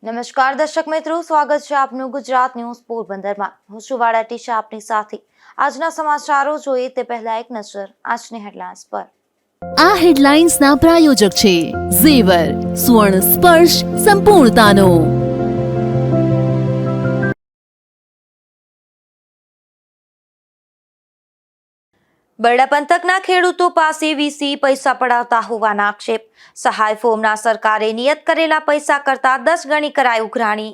નમસ્કાર દર્શક મિત્રો, સ્વાગત છે આપનું ગુજરાત ન્યૂઝ પોરબંદરમાં। હું છું વાડા ટીશા આપની સાથે। આજના સમાચારો જોઈએ તે પહેલા એક નજર આજની હેડલાઇન્સ પર। આ હેડલાઇન્સના પ્રાયોજક છે ઝેવર, સુવર્ણ સ્પર્શ સંપૂર્ણતાનો। બરડા પંથકના ખેડૂતો પાસે વીસી પૈસા પડાવતા હોવાના આક્ષેપ। સહાય ફોર્મના સરકારે નિયત કરેલા પૈસા કરતા 10 ગણી કરાઈ ઉઘરાણી।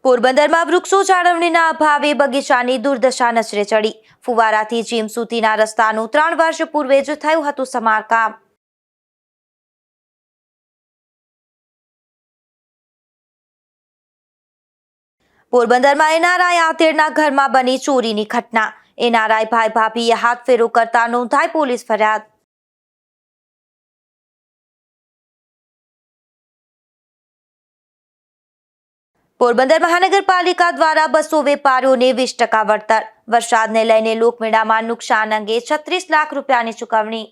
પોરબંદરમાં વૃક્ષો જાળવણીના અભાવે બગીચાની દુર્દશા નજરે ચડી। ફુવારાથી જીમ સુધીના રસ્તાનું 3 વર્ષ પૂર્વે જ થયું હતું સમારકામ। પોરબંદરમાં એનઆરઆઈ આતેરના ઘરમાં બની ચોરીની ઘટના। એનઆરઆઈ ભાઈ ભાભીએ હાથફેરો કરતા નોંધાઈ પોલીસ ફરિયાદ। પોરબંદર મહાનગરપાલિકા દ્વારા બસો વેપારીઓને 20% વળતર। વરસાદને લઈને લોકમેળામાં નુકસાન અંગે 36 લાખ રૂપિયાની ચૂકવણી।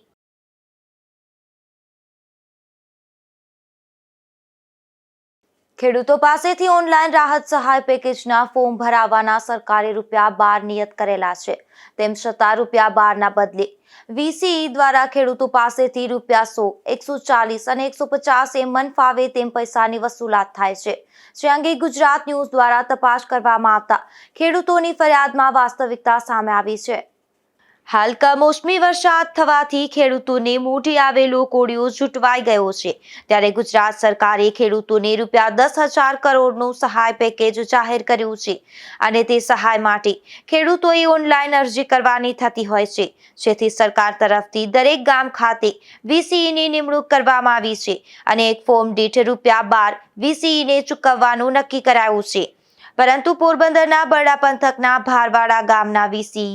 ખેડૂતો પાસેથી ઓનલાઈન રાહત સહાય પેકેજના ફોર્મ ભરાવવાના સરકારે ₹12 નિયત કરેલા છે। તેમ છતાં ₹12ના બદલે વીસીઈ દ્વારા ખેડૂતો પાસેથી ₹100, 140 અને 150 એમ મન ફાવે તેમ પૈસાની વસૂલાત થાય છે। જે અંગે ગુજરાત ન્યૂઝ દ્વારા તપાસ કરવામાં આવતા ખેડૂતોની ફરિયાદમાં વાસ્તવિકતા સામે આવી છે। હાલ કમોસમી વરસાદ થવાથી ખેડૂતોને મોઢે આવેલો કોળિયો ઝૂંટવાઈ ગયો છે। ત્યારે ગુજરાત સરકારે ખેડૂતોને ₹10,000 કરોડનું સહાય પેકેજ જાહેર કર્યું છે અને તે સહાય માટે ખેડૂતોએ ઓનલાઈન અરજી કરવાની થતી હોય છે, જેથી સરકાર તરફથી દરેક ગામ ખાતે વીસીઈની નિમણૂક કરવામાં આવી છે અને એક ફોર્મ દીઠ ₹12 વીસીઈને ચૂકવવાનું નક્કી કરાયું છે। પરંતુ પોરબંદરના બરડા પંથકના ભારવાડા ગામના વીસી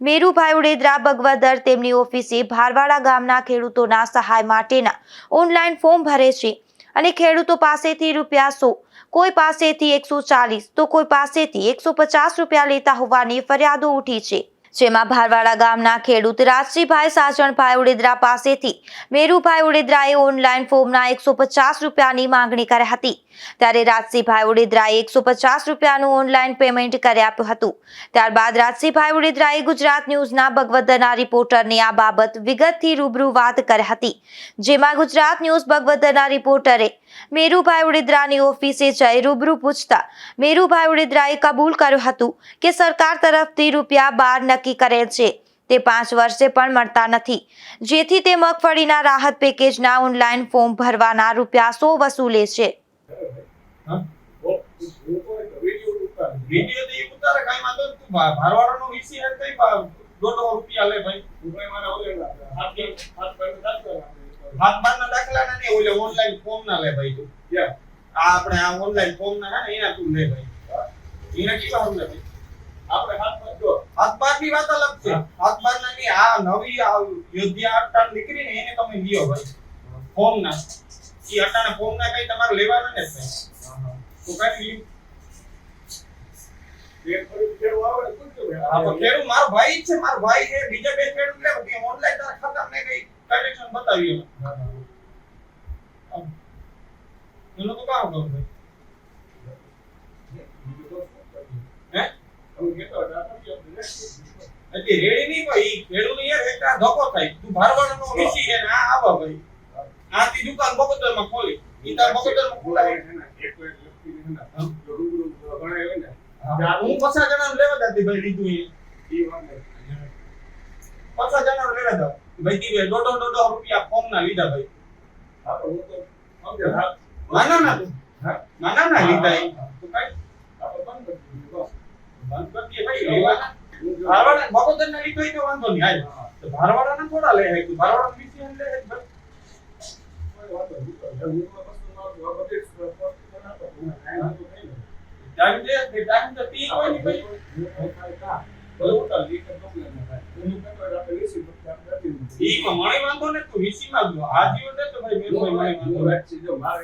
મેરુભાઈ ઉડેદરા બગવદર તેમની ઓફિસે ભારવાડા ગામના ખેડૂતોના સહાય માટેના ઓનલાઈન ફોર્મ ભરે છે અને ખેડૂતો પાસેથી ₹100, કોઈ પાસેથી 140 તો કોઈ પાસેથી 150 રૂપિયા લેતા હોવાની ફરિયાદો ઉઠી છે। જેમાં ભારવાડા ગામના ખેડૂત રાજસીભાઈ સાજણભાઈ ઉડેદરા પાસેથી મેરુભાઈ ઉડેદરાએ ઓનલાઈન ફોર્મના 150 રૂપિયાની માંગણી કરી હતી। ત્યારે રાજસીભાઈ ઉડેદરાએ 150 રૂપિયાનું ઓનલાઈન પેમેન્ટ કરી આપ્યું હતું। ત્યારબાદ રાજસીભાઈ ઉડેદરાએ ગુજરાત ન્યૂઝના બગવદરના રિપોર્ટરને આ બાબત વિગતથી રૂબરૂ વાત કરી હતી। જેમાં ગુજરાત ન્યૂઝ બગવદરના રિપોર્ટરે મેરુભાઈ ઉડેદરાની ઓફિસે જઈ રૂબરૂ પૂછતા મેરુભાઈ ઉડેદરાએ કબૂલ કર્યું હતું કે સરકાર તરફથી ₹12 નક્કી કરેલ છે તે 5 વર્ષે પણ મળતા નથી, જેથી તે મગફળીના રાહત પેકેજના ઓનલાઈન ફોર્મ ભરવાના ₹100 વસૂલે છે। આપણે આ ઓનલાઈન ફોર્મ ના હે એના તું લે ભાઈ એના કેવા હું નથી આપણે હાથ બારની વાત અલગ છે। હાથ બારના ની આ નવી યોદ્ધા અટ્ટાણ નીકળીને એને તમે લ્યો ભાઈ ફોર્મ ના ઈ અટ્ટાણે ફોર્મ ના કઈ તમારે લેવાના ને તો કઈ ખેડૂ આવે કોઈ ખેડૂ મારો ભાઈ છે, મારો ભાઈ છે, બીજા બે ખેડૂત લે કે ઓનલાઈન તારા ખાતામાં કઈ કનેક્શન બતાવી એનો તો કામ કરું ભાઈ હે હું કેતો રેડી નહીં કોઈ ખેડૂત યાર એક આ ધોકો થાય તું ભારવાડનો વીસી છે ને આ આવા ભાઈ આ તી દુકાન બગોદરમાં ખોલી ઈ તાર બગોદરમાં ખોલાય છે ને એક વ્યક્તિ ને રૂબરૂ ગણે હોય ને હું 50 જણા લેવા દાતી ભાઈ લીધું ઈ વાત 50 જણા લેવા દો ભાઈ તી $1.5 રૂપિયા ફોર્મ ના લીધા ભાઈ હા તો હું તો સમજે ના લીધા તો કઈ આપણે બંધ કરી ભાઈ લેવાના ભારવાડા બગોદર ના લીધો તો વાંધો નહીં હાલ તો ભારવાડા ના થોડા લે હે તું ભારવાડા વીસી લે હે ભાઈ કોઈ વાંધો નહીં હું વસ્તુમાં બજેટ પોસ્ટ બનાતો ટાઈમ દે ટાઈમ તો તી હોય ને ભાઈ બરોબર લીક પ્રોબ્લેમ થાય હું કહેતો આપણે વીસી ઈ માં મળી વાંધો ને તું વીસી માં જો આ જીવ દે તો ભાઈ મેરો ભાઈ મળી વાંધો છે જો મારે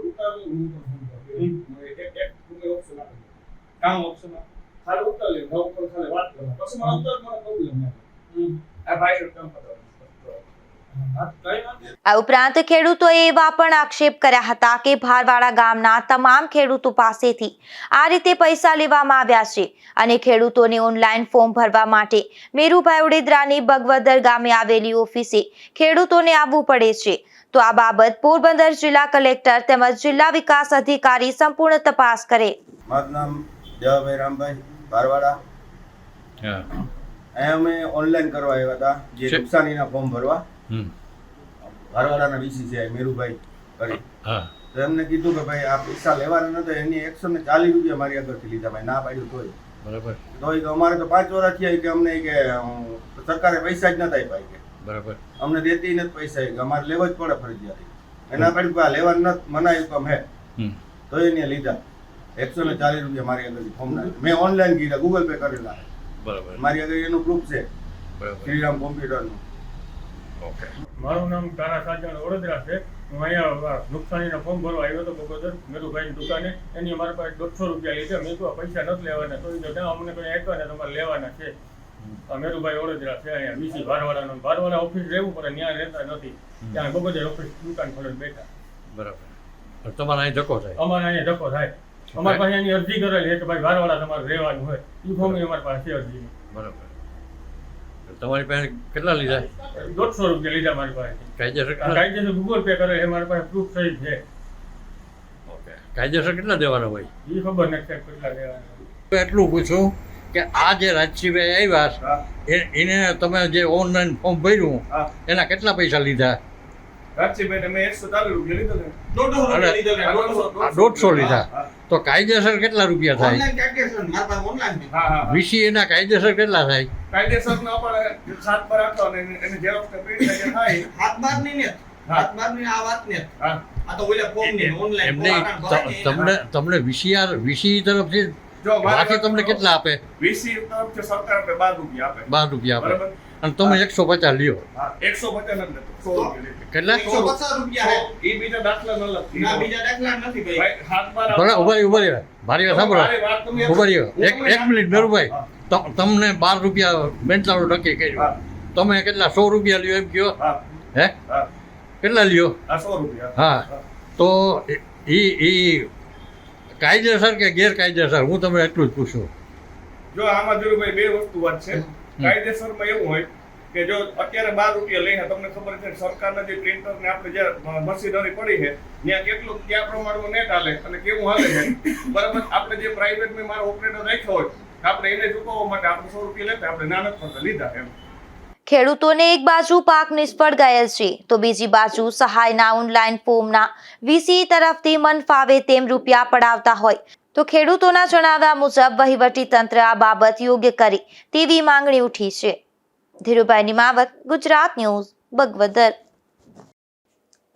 ઉતારું હું એક તમે ઓપ્શન આપો કામ ઓપ્શન ખાલી ઉતાર લે નવ પર ખાલી વાત કરો પછી મને ઉતાર મને પ્રોબ્લેમ નથી આ ભાઈ નું કામ પતાવો હા, કઈ વાંધો નહીં. આ ઉપરાંત ખેડૂતોએ એવા પણ આક્ષેપ કર્યા હતા કે ભારવાડા ગામના તમામ ખેડૂતો પાસેથી આ રીતે પૈસા લેવામાં આવ્યા છે અને ખેડૂતોને ઓનલાઈન ફોર્મ ભરવા માટે મેરુભાઈ વડોદરાની બગવદર ગામે આવેલી ઓફિસે ખેડૂતોને આવવું પડે છે. તો આ બાબત પોરબંદર જિલ્લા કલેક્ટર તેમજ જિલ્લા વિકાસ અધિકારી સંપૂર્ણ તપાસ કરે. મારું નામ દેવાભાઈ રામભાઈ ભારવાડા. હા. અહીંયા અમે ઓનલાઈન કરવા આવ્યા હતા જે છે. નુકસાનીના ફોર્મ ભરવા. હમ. ભારવાડાના વીસીસીઆઈ મેરુભાઈ કરી. હા. તો એમને કીધું કે ભાઈ આ પૈસા લેવાના નતા, એની 140 રૂપિયા મારી આગળથી લીધા. ભાઈ ના પાડ્યું તોય બરાબર. કે અમારે તો 5 વર્ષ થયા કે અમને કે સરકારે પૈસા જ નતા આપ્યા કે બરાબર. અમને દેતી નથી પૈસા કે અમારે લેવા જ પડે ફરજિયાત. એના પાડ્યું કે આ લેવાનું નથી, મનાય હુકમ હે. હમ. તો એને લીધા 140 રૂપિયા મારી આગળથી ફોર્મ ના. મેં ઓનલાઈન કીધા, ગૂગલ પે કરેલા. બરાબર. મારી આગળ એનું પ્રૂફ છે, બરાબર. શ્રીરામ કોમ્પ્યુટરનું. ઓકે. મારું નામ તારા સાજણ વડોદરા છે. હું અહીંયા નુકસાનીના ફોર્મ ભરવા આવ્યો હતો બગોદર મેરુભાઈની દુકાને. એની અમારા પાસે 150 રૂપિયા લીધા. મેં કહ્યું પૈસા નથી લેવાના, તો એ ના અમને કોઈ આપ્યા ને તમારે લેવાના છે. આ મેરુભાઈ વડોદરા છે અહીંયા વીસી ભારવાડાનો. ભારવાડા ઓફિસ રહેવું પડે, ત્યાં રહેતા નથી. ત્યાં બગોદર ઓફિસ દુકાન ખોલે બેઠા. બરાબર. તમારે અહીં ધક્કો થાય. અમારે અહીંયા ધક્કો થાય. અમારી પાસે એની અરજી કરેલી છે કે ભાઈ ભારવાડા તમારે રહેવાનું હોય. એ ફોર્મ અમારી પાસે છે અરજી. બરાબર. તમારી પાસે કેટલા લીધા? 150 રૂપિયા લીધા મારી પાસે. કાયદેસર કેટલા? કાયદેસર ગૂગલ પે કરેલ છે, મારી પાસે પ્રૂફ સહિત છે. ઓકે. કાયદેસર કેટલા દેવાના હોય? એ ખબર નથી સાહેબ કેટલા લેવાના. એટલું પૂછું કે આ જે રાજસીભાઈ આવ્યા હા. એને તમે જે ઓનલાઈન ફોર્મ ભર્યું હા. એના કેટલા પૈસા લીધા? રાજસીભાઈ તમે 140 રૂપિયા લીધો ને? 150 લીધા. તો કાયદેસર કેટલા રૂપિયા થાય? ઓનલાઈન કાયદેસર મારા પાસે ઓનલાઈન છે. હા, હા. વીસી એના કાયદેસર કેટલા થાય? કાયદેસર ન પડે 7 પર રાખો અને એને ઝેરોક્ષ ને પ્રિન્ટ કરીને થાય. હાથ બારની ને હાથ બારની આ વાત ને હા. આ તો ઓલા ફોર્મ ની ઓનલાઈન એમને તમને વીસી તરફથી જો બાકી તમને કેટલા આપે? વીસી તરફથી સરકાર આપે 12 રૂપિયા આપે. 12 રૂપિયા આપે. બરાબર. અને તમે 150 લ્યો. હા, 150 નથી લેતો, 100 રૂપિયા લેતો. કેટલા? 150 રૂપિયા હે. ઈ બીજા દાખલા ન લખતી. ના બીજા દાખલા નથી ભાઈ. ભાઈ, હાથ બાર ભલે ઉભા રહ્યો. મારી વાત સાંભળો. મારી વાત તમે ઉભા રહ્યો. એક મિનિટ મેરુભાઈ. હા. તમને 12 રૂપિયા બેંચાળું નક્કી કર્યું. હા. તમે કેટલા 100 રૂપિયા લ્યો એમ કયો? હા, હે? હા. કેટલા લ્યો? આ 100 રૂપિયા. હા. તો ઈ કાયદેસર કે ગેરકાયદેસર? હું તમને એટલું જ પૂછું. જો આમાં ધીરુભાઈ બે વસ્તુ વાત છે. કાયદેસરમાં એવું હોય કે જો અત્યારે 12 રૂપિયા લઈને તમને ખબર છે કે સરકારના જે પ્રિન્ટર ને આપણે જે મશીનરી પડી છે ત્યાં કેટલું કયા પ્રમાણમાં નેટ હાલે અને કેવું હાલે છે બરાબર. આપણે જે પ્રાઇવેટ મેં મારો ઓપરેટર રાખ્યો હોય આપણે એને ચૂકવવા માટે આપણે 100 રૂપિયા લેતા આપણે નાના પડતા લીધા એમ. ખેડૂતોને એક બાજુ પાક નિષ્ફળ ગયેલ છે તો બીજી બાજુ સહાયના ઓનલાઈન ફોર્મના વીસી તરફથી મન ફાવે તેમ રૂપિયા પડાવતા હોય તો ખેડૂતોના જણાવ્યા મુજબ વહીવટી તંત્ર આ બાબત યોગ્ય કરે તેવી માંગણી ઉઠી છે. ધીરુભાઈ નિમાવત, ગુજરાત ન્યૂઝ, બગવદર.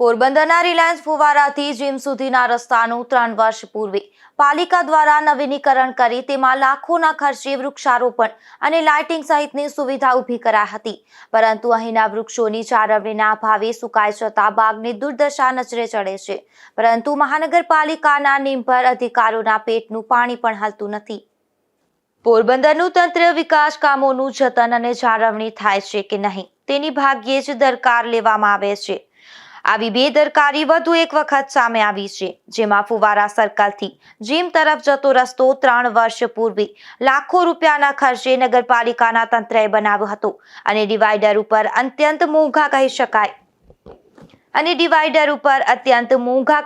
પોરબંદરના રિલાયન્સ ફુવારાથી જીમ સુધીના રસ્તાનું 3 વર્ષ પૂર્વે પાલિકા દ્વારા નવીનીકરણ કરી તેમાં લાખોના ખર્ચે વૃક્ષારોપણ અને લાઇટિંગ સહિતની સુવિધા ઊભી કરાઈ હતી, પરંતુ અહીંના વૃક્ષોની જાળવણીના અભાવે સુકાઈ જતા બાગની દુર્દશા નજરે ચડે છે. પરંતુ મહાનગરપાલિકાના નિંભર અધિકારીઓના પેટનું પાણી પણ હાલતું નથી. પોરબંદરનું તંત્ર વિકાસ કામોનું જતન અને જાળવણી થાય છે કે નહીં તેની ભાગ્યે જ દરકાર લેવામાં આવે છે. આવી બેદરકારી વધુ એક વખત સામે આવી છે, જેમાં ફુવારા સર્કલથી જીમ તરફ જતો રસ્તો 3 વર્ષ પૂર્વે લાખો રૂપિયાના ખર્ચે નગરપાલિકાના તંત્રએ બનાવ્યો હતો અને ડિવાઈડર ઉપર અત્યંત મોંઘા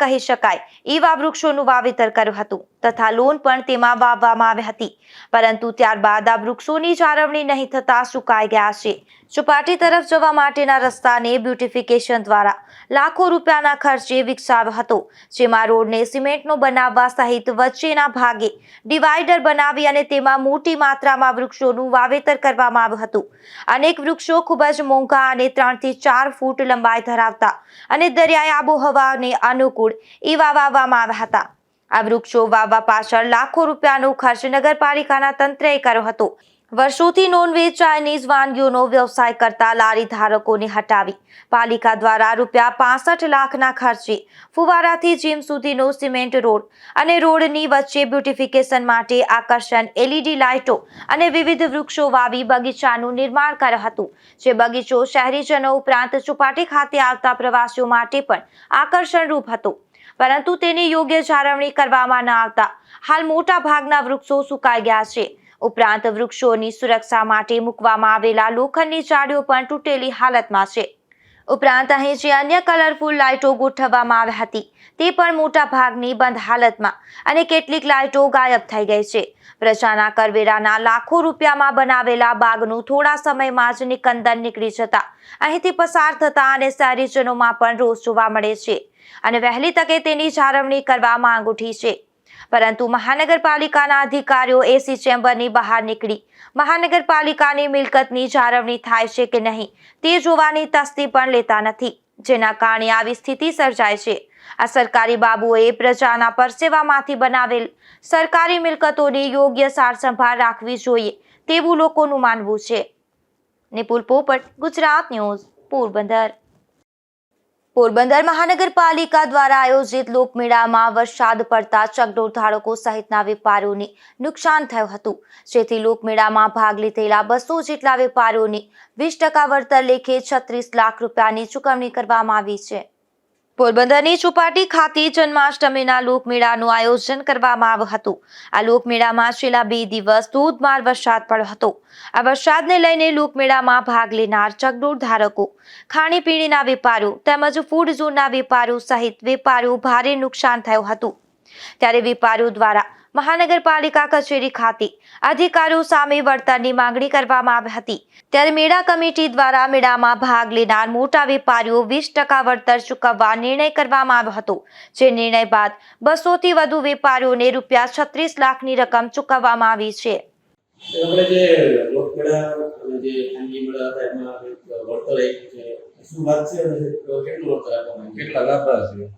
કહી શકાય એવા વૃક્ષોનું વાવેતર કર્યું હતું તથા લોન પણ તેમાં વાવવામાં આવી હતી, પરંતુ ત્યારબાદ આ વૃક્ષોની જાળવણી નહીં થતા સુકાઈ ગયા છે. ચોપાટી તરફ જવા માટેના રસ્તાને બ્યુટિફિકેશન દ્વારા લાખો રૂપિયાના ખર્ચે વિકસાવ્યો હતો, જેમાં રોડને સિમેન્ટનો બનાવવા સહિત વચ્ચેના ભાગે ડિવાઈડર બનાવી અને તેમાં મોટી માત્રામાં વૃક્ષોનું વાવેતર કરવામાં આવ્યું હતું. અનેક વૃક્ષો ખૂબ જ મોંઘા અને 3 થી 4 ફૂટ લંબાઈ ધરાવતા અને દરિયાઈ આબોહવાને અનુકૂળ એવા વાવવામાં આવ્યા હતા. આ વૃક્ષો વાવવા પાછળ લાખો રૂપિયાનો ખર્ચ નગરપાલિકાના તંત્રએ કર્યો હતો. વર્ષોથી નોનવેજ ચાઇનીઝ વાનગીઓનો વ્યવસાય કરતા લારી ધારકોને હટાવી પાલિકા દ્વારા ₹65 લાખના ખર્ચે ફુવારાથી જીમ સુધીનો સિમેન્ટ રોડ અને રોડની વચ્ચે બ્યુટિફિકેશન માટે આકર્ષણ LED લાઇટો અને વિવિધ વૃક્ષો વાવી બગીચાનું નિર્માણ કર્યું હતું, જે બગીચો શહેરીજનો ઉપરાંત ચોપાટી ખાતે આવતા પ્રવાસીઓ માટે પણ આકર્ષણરૂપ હતો, પરંતુ તેની યોગ્ય જાળવણી કરવામાં ન આવતા હાલ મોટા ભાગના વૃક્ષો સુકાઈ ગયા છે. ઉપરાંત વૃક્ષોની સુરક્ષા માટે મૂકવામાં આવેલા લોખંડની જાળીઓ પણ તૂટેલી હાલતમાં છે. ઉપરાંત અહીં જે અન્ય કલરફુલ લાઇટો ગોઠવવામાં આવી હતી તે પણ મોટા ભાગની બંધ હાલતમાં અને કેટલીક લાઇટો ગાયબ થઈ ગઈ છે. પ્રજાના કરવેરાના લાખો રૂપિયામાં બનાવેલા બાગનું થોડા સમયમાં જ નિકંદન નીકળી જતા અહીંથી પસાર થતા અને શહેરીજનોમાં પણ રોષ જોવા મળે છે અને વહેલી તકે તેની જાળવણી કરવા માંગ ઉઠી છે. પરંતુ મહાનગરપાલિકાના અધિકારીઓ એસી ચેમ્બરની બહાર નીકળી મહાનગરપાલિકાની મિલકતની જાળવણી થાય છે કે નહીં તે જોવાની તસ્દી પણ લેતા નથી, જેના કારણે આવી સ્થિતિ સર્જાય છે. આ સરકારી બાબુઓએ પ્રજાના પરસેવામાંથી બનાવેલ સરકારી મિલકતોની યોગ્ય સારસંભાળ રાખવી જોઈએ તેવું લોકોનું માનવું છે. નિપુલ પોપટ, ગુજરાત ન્યૂઝ, પોરબંદર. પોરબંદર મહાનગરપાલિકા દ્વારા આયોજિત લોકમેળામાં વરસાદ પડતા ચકડોળ ધારકો સહિતના વેપારીઓને નુકસાન થયું હતું, જેથી લોકમેળામાં ભાગ લીધેલા 200 જેટલા વેપારીઓને 20% વળતર લેખે 36 લાખ રૂપિયાની ચૂકવણી કરવામાં આવી છે. પોરબંદરની ચોપાટી ખાતે જન્માષ્ટમીના લોકમેળાનું આયોજન કરવામાં આવ્યું હતું. આ લોકમેળામાં છેલ્લા 2 દિવસ ધોધમાર વરસાદ પડ્યો હતો. આ વરસાદને લઈને લોકમેળામાં ભાગ લેનાર ચકડોળ ધારકો, ખાણીપીણીના વેપારીઓ તેમજ ફૂડ ઝોનના વેપારીઓ સહિત વેપારીઓ ભારે નુકસાન થયું હતું. ત્યારે વેપારીઓ દ્વારા મહાનગરપાલિકા કચેરી ખાતે અધિકારીઓ સામે વળતરની માંગણી કરવામાં આવી હતી. ત્યારે મેળા કમિટી દ્વારા મેળામાં ભાગ લેનાર મોટા વેપારીઓ 20% વળતર ચૂકવવા નિર્ણય કરવામાં આવ્યો હતો, જે નિર્ણય બાદ 200 થી વધુ વેપારીઓને ₹36 લાખની રકમ ચૂકવવામાં આવી છે. આપણે જે લોકમેળા અને જે ખાનગી મેળા હતા એમાં વળતર આપ્યું છે, શું વાત છે અને કેટલું વળતર આપવામાં આવ્યું, કેટલા લાભ છે?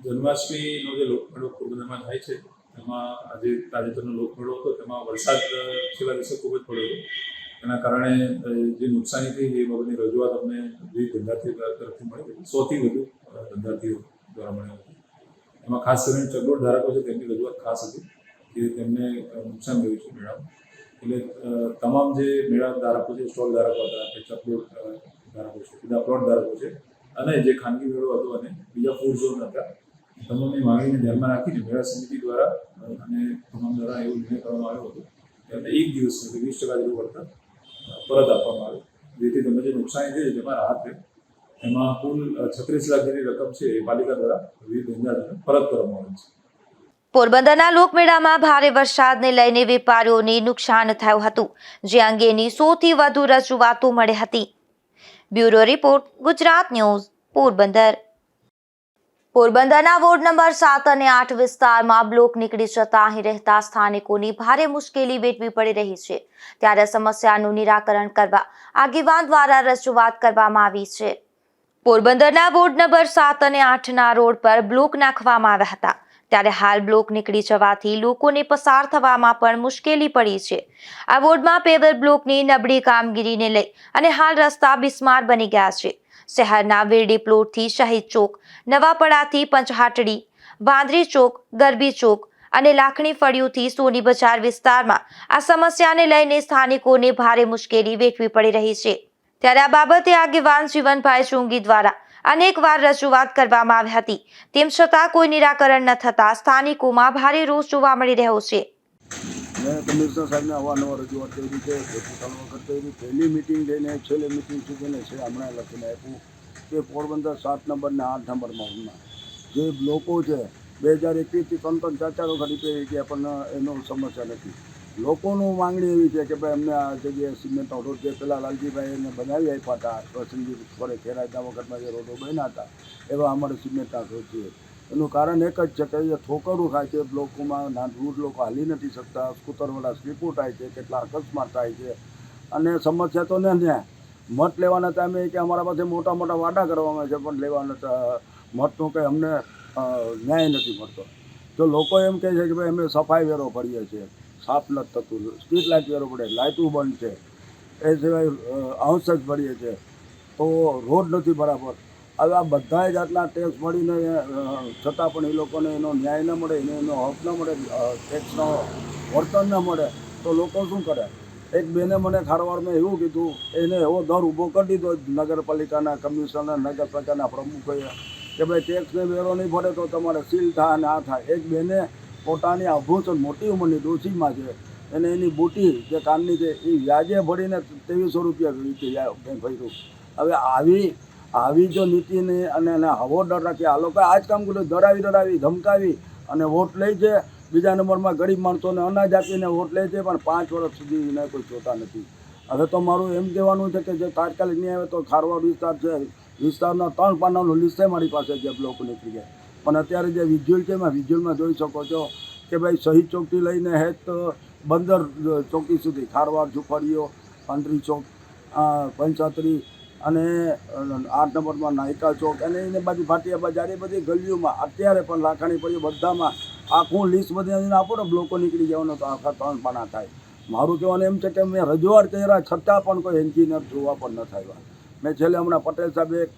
જન્માષ્ટમીનો જે લોકમેળો પોરબંદરમાં થાય છે એમાં આજે તાજેતરનો લોકમેળો હતો તેમાં વરસાદ છેલ્લા દિવસે ખૂબ જ પડ્યો હતો. એના કારણે જે નુકસાની થઈ એ બાબતની રજૂઆત અમને વિવિધ ધંધાર્થીઓ તરફથી મળી હતી. 100 થી વધુ ધંધાર્થીઓ દ્વારા મળી હતી. એમાં ખાસ કરીને ચકડોળ ધારકો છે તેમની રજૂઆત ખાસ હતી કે તેમને નુકસાન થયું છે મેળામાં. એટલે તમામ જે મેળા ધારકો છે, સ્ટોલ ધારકો હતા કે ચકડોળ ધારકો છે, સીધા પ્લોટ ધારકો છે અને જે ખાનગી મેળો હતો અને બીજા ફૂડ ઝોન હતા, તમામની માંગણીને ધ્યાનમાં રાખીને મેળા સમિતિ દ્વારા અને તમામ દ્વારા એવો નિર્ણય કરવામાં આવ્યો હતો કે એમને 1 દિવસ સુધી 20% જેવું વળતર પરત આપવામાં આવે, જેથી તમને જે નુકસાની થઈ છે તેમાં રાહત રહે. એમાં કુલ 36 લાખ જેટલી રકમ છે એ પાલિકા દ્વારા વિવિધ ધંધાર્થીઓને પરત કરવામાં આવે છે. પોરબંદરના લોકમેળામાં ભારે વરસાદને લઈને વેપારીઓને નુકસાન થયું હતું, જે અંગેની 100 થી વધુ રજૂઆતો મળી હતી. Bureau report, Gujarat news, Porbandar. પોરબંદરના વોર્ડ નંબર 7 અને 8 વિસ્તારમાં બ્લોક નીકળી જતા અહીં રહેતા સ્થાનિકોની ભારે મુશ્કેલી વેઠવી પડી રહી છે. ત્યારે સમસ્યાનું નિરાકરણ કરવા આગેવાન દ્વારા રજૂઆત કરવામાં આવી છે. પોરબંદરના વોર્ડ નંબર 7 અને 8ના રોડ પર બ્લોક નાખવામાં આવ્યા હતા. ત્યારે હાલ બ્લોક નીકળી જવાથી લોકોને પસાર થવામાં પણ મુશ્કેલી પડી છે. આ વોર્ડમાં પેવર બ્લોકની નબળી કામગીરીને લઈ અને હાલ રસ્તા બિસ્માર બની ગયા છે. શહેરના વેરડી પ્લોટથી શહીદ ચોક, નવાપડાથી પંચહાટડી, વાંદરી ચોક, ગરબી ચોક અને લાખણી ફળિયુંથી સોની બજાર વિસ્તારમાં આ સમસ્યાને લઈને સ્થાનિકોને ભારે મુશ્કેલી વેઠવી પડી રહી છે. ત્યારે આ બાબતે આગેવાન જીવનભાઈ ચુંગી દ્વારા અનેકવાર રજૂઆત કરવામાં આવી હતી, તેમ છતાં કોઈ નિરાકરણ ન થતા સ્થાનિકોમાં ભારે રોષ જોવા મળી રહ્યો છે. મેં કમિશનર સાહેબને અવારનવાર રજૂઆત કરી છે, 2-3 વખત કરી. પહેલી મિટિંગ લઈને છેલ્લી મિટિંગ સુધીને છે હમણાં લખીને આપ્યું કે પોરબંદર 7 નંબર ને 8 નંબરમાં જે બ્લોકો છે 2021 થી 3-4 વખત રિપેર ગયા પણ એનો સમસ્યા નથી. લોકોનું માંગણી એવી છે કે ભાઈ અમને આ જગ્યાએ સિમેન્ટનો રોડ જે પેલા લાલજીભાઈ એને બનાવી આપ્યા હતા, પ્રસંગી ફરે ખેરાજના વખતમાં જે રોડો બન્યા હતા એવા અમારે સિમેન્ટના રોડ છે. એનું કારણ એક જ છે કે એ ઠોકરું થાય છે બ્લોકોમાં, વૃદ્ધ લોકો હાલી નથી શકતા, સ્કૂટરવાળા સ્લીપો થાય છે, કેટલા અકસ્માત થાય છે. અને સમસ્યા તો ને મત લેવાના ટાઈમે કે અમારા પાસે મોટા મોટા વાડા કરવામાં છે પણ લેવાના મતનો કંઈ અમને ન્યાય નથી મળતો. તો લોકો એમ કહે છે કે ભાઈ અમે સફાઈ વેરો ભરીએ છીએ. સાફ નથી થતું, સ્ટ્રીટ લાઇટ વેરો પડે, લાઇટું બંધ છે, એ સિવાય હાઉસ જ ભરીએ છીએ તો રોડ નથી બરાબર. હવે આ બધા જાતના ટેક્સ મળીને છતાં પણ એ લોકોને એનો ન્યાય ન મળે, એનો હક ન મળે, ટેક્સનો વર્તન ન મળે તો લોકો શું કરે. એક બેને મને ખારવાડમાં એવું કીધું, એને એવો દર ઊભો કરી દીધો નગરપાલિકાના કમિશનર, નગરપાલિકાના પ્રમુખોએ કે ભાઈ ટેક્સને વેરો નહીં ભરે તો તમારે સીલ થાય અને આ થાય. એક બેને પોતાની આભૂષણ મોટી ઉંમરની ડોશીમાં છે, એને એની બુટી જે કાનની છે એ વ્યાજે ભરીને 2300 રૂપિયા ભર્યું. હવે આવી જો નીતિને અને એના હવો ડર રાખી આ લોકો આ જ કામ કર્યું, ડરાવી ધમકાવી અને વોટ લે છે. બીજા નંબરમાં ગરીબ માણસોને અનાજ આપીને વોટ લે છે, પણ 5 વર્ષ સુધી એને કોઈ જોતા નથી. હવે તો મારું એમ કહેવાનું છે કે જે તાત્કાલિક નહીં આવે તો ખારવાડ વિસ્તાર છે, વિસ્તારના 3 પાનાનું લિસ્ટ છે મારી પાસે જે બ્લોક નીકળી જાય. પણ અત્યારે જે વિઝ્યુઅલ છે એમાં વિઝ્યુઅલમાં જોઈ શકો છો કે ભાઈ શહીદ ચોકથી લઈને હેત બંદર ચોકી સુધી, ખારવાડ, ઝુંપડીઓ, પાંત્રી ચોક, પંચાત્રી અને 8 નંબરમાં નાયકા ચોક અને એને બાજુ ભાટિયા બજાર, એ બધી ગલીઓમાં અત્યારે પણ લાખાણી પડી બધામાં આખું લિસ્ટ બધી આપો ને બ્લોકો નીકળી જવાનો તો આખા 3 પાના થાય. મારું કહેવાનું એમ છે કે મેં રજૂઆત કર્યા છતાં પણ કોઈ એન્જિનિયર જોવા પણ ન થયા. મેં છેલ્લે હમણાં પટેલ સાહેબે એક